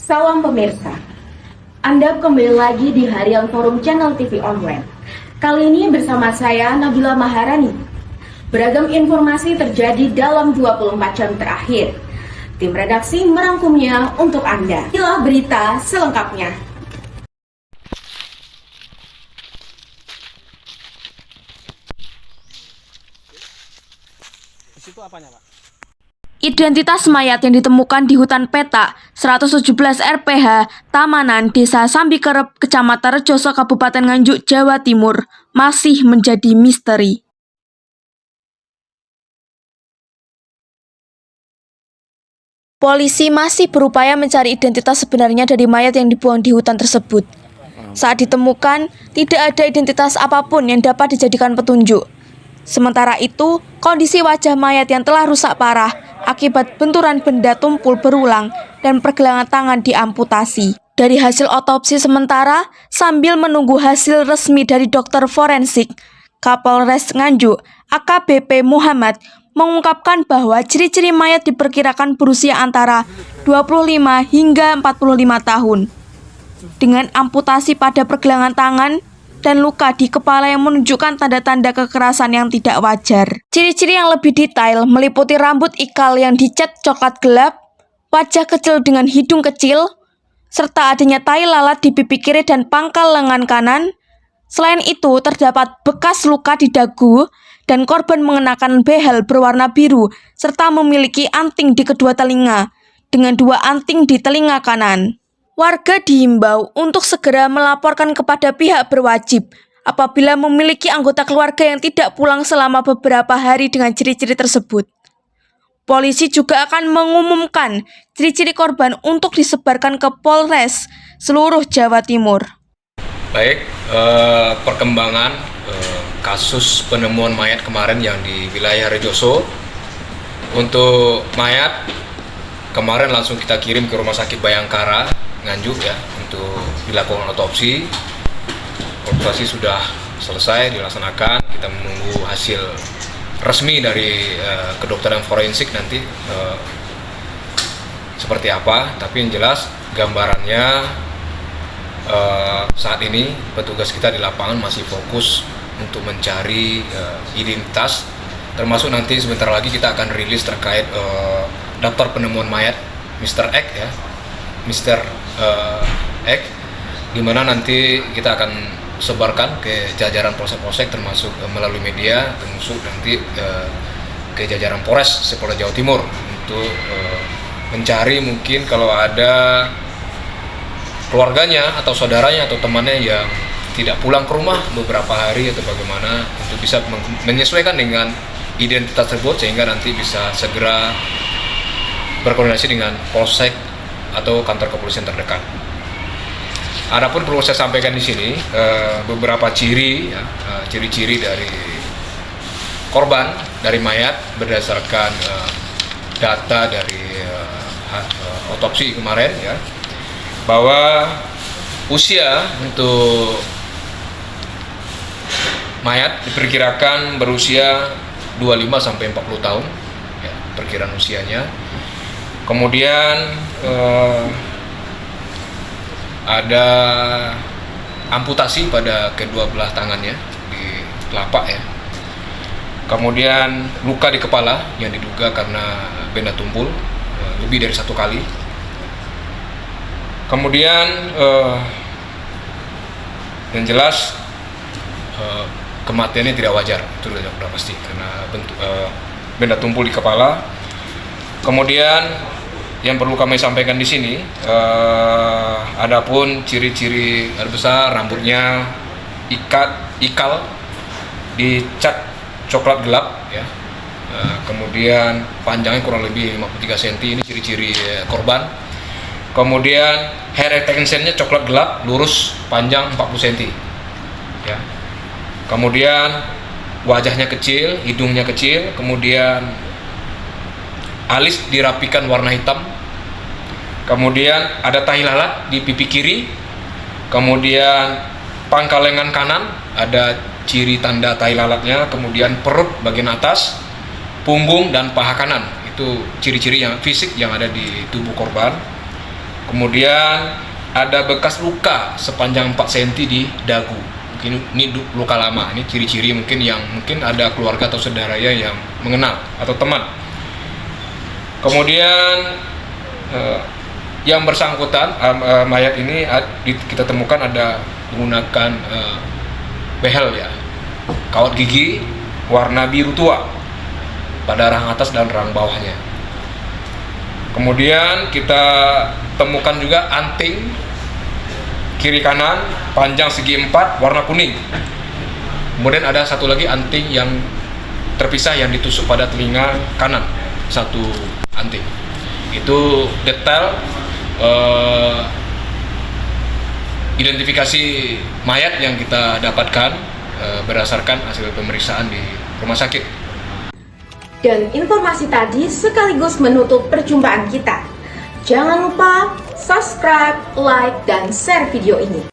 Salam pemirsa, Anda kembali lagi di Harian Forum Channel TV Online. Kali ini bersama saya Nabila Maharani. Beragam informasi terjadi dalam 24 jam terakhir. Tim redaksi merangkumnya untuk Anda. Inilah berita selengkapnya. Di situ apanya, Pak? Identitas mayat yang ditemukan di hutan Petak 117 RPH Tamanan Desa Sambikerep, Kecamatan Rejoso, Kabupaten Nganjuk, Jawa Timur masih menjadi misteri. Polisi masih berupaya mencari identitas sebenarnya dari mayat yang dibuang di hutan tersebut. Saat ditemukan, tidak ada identitas apapun yang dapat dijadikan petunjuk. Sementara itu, kondisi wajah mayat yang telah rusak parah akibat benturan benda tumpul berulang dan pergelangan tangan diamputasi. Dari hasil otopsi sementara, sambil menunggu hasil resmi dari dokter forensik, Kapolres Nganjuk, AKBP Muhammad, mengungkapkan bahwa ciri-ciri mayat diperkirakan berusia antara 25 hingga 45 tahun. Dengan amputasi pada pergelangan tangan dan luka di kepala yang menunjukkan tanda-tanda kekerasan yang tidak wajar. Ciri-ciri yang lebih detail meliputi rambut ikal yang dicat coklat gelap, wajah kecil dengan hidung kecil, serta adanya tai lalat di pipi kiri dan pangkal lengan kanan. Selain itu, terdapat bekas luka di dagu dan korban mengenakan behel berwarna biru serta memiliki anting di kedua telinga dengan 2 anting di telinga kanan. Warga diimbau untuk segera melaporkan kepada pihak berwajib apabila memiliki anggota keluarga yang tidak pulang selama beberapa hari dengan ciri-ciri tersebut. Polisi juga akan mengumumkan ciri-ciri korban untuk disebarkan ke Polres seluruh Jawa Timur. Baik, perkembangan kasus penemuan mayat kemarin yang di wilayah Rejoso. Untuk mayat kemarin langsung kita kirim ke Rumah Sakit Bayangkara Nganjuk ya untuk dilakukan otopsi. Otopsi sudah selesai dilaksanakan. Kita menunggu hasil resmi dari kedokteran forensik nanti seperti apa. Tapi yang jelas gambarannya saat ini petugas kita di lapangan masih fokus untuk mencari identitas. Termasuk nanti sebentar lagi kita akan rilis terkait daftar penemuan mayat Mr. X ya. Mr. X, di mana nanti kita akan sebarkan ke jajaran polsek-polsek termasuk melalui media, termasuk nanti ke jajaran Polres Polda Jawa Timur untuk mencari mungkin kalau ada keluarganya atau saudaranya atau temannya yang tidak pulang ke rumah beberapa hari atau bagaimana untuk bisa menyesuaikan dengan identitas tersebut sehingga nanti bisa segera berkoordinasi dengan polsek atau kantor kepolisian terdekat. Adapun perlu saya sampaikan di sini beberapa ciri, ciri-ciri dari korban dari mayat berdasarkan data dari otopsi kemarin ya, bahwa usia untuk mayat diperkirakan berusia 25 sampai 40 tahun, ya, perkiraan usianya. Kemudian ada amputasi pada kedua belah tangannya di telapak ya. Kemudian luka di kepala yang diduga karena benda tumpul lebih dari 1 kali. Kemudian yang jelas kematiannya tidak wajar, itu sudah pasti karena bentuk benda tumpul di kepala. Kemudian yang perlu kami sampaikan di sini, adapun ciri-ciri besar rambutnya ikal dicat coklat gelap ya. Kemudian panjangnya kurang lebih 53 cm, ini ciri-ciri korban. Kemudian hair extensionnya coklat gelap, lurus, panjang 40 cm ya. Kemudian wajahnya kecil, hidungnya kecil, kemudian alis dirapikan warna hitam. Kemudian ada tahi lalat di pipi kiri. Kemudian pangkal lengan kanan ada ciri tanda tahi lalatnya. Kemudian perut bagian atas, punggung dan paha kanan. Itu ciri-ciri yang fisik yang ada di tubuh korban. Kemudian ada bekas luka sepanjang 4 cm di dagu. Mungkin ini luka lama. Ini ciri-ciri mungkin ada keluarga atau saudara yang mengenal atau teman. Kemudian yang bersangkutan mayat ini kita temukan ada menggunakan behel ya, kawat gigi warna biru tua pada rahang atas dan rahang bawahnya. Kemudian kita temukan juga anting kiri kanan panjang segi 4 warna kuning. Kemudian ada satu lagi anting yang terpisah yang ditusuk pada telinga kanan, satu anting. Itu detail identifikasi mayat yang kita dapatkan berdasarkan hasil pemeriksaan di rumah sakit. Dan informasi tadi sekaligus menutup perjumpaan kita. Jangan lupa subscribe, like, dan share video ini.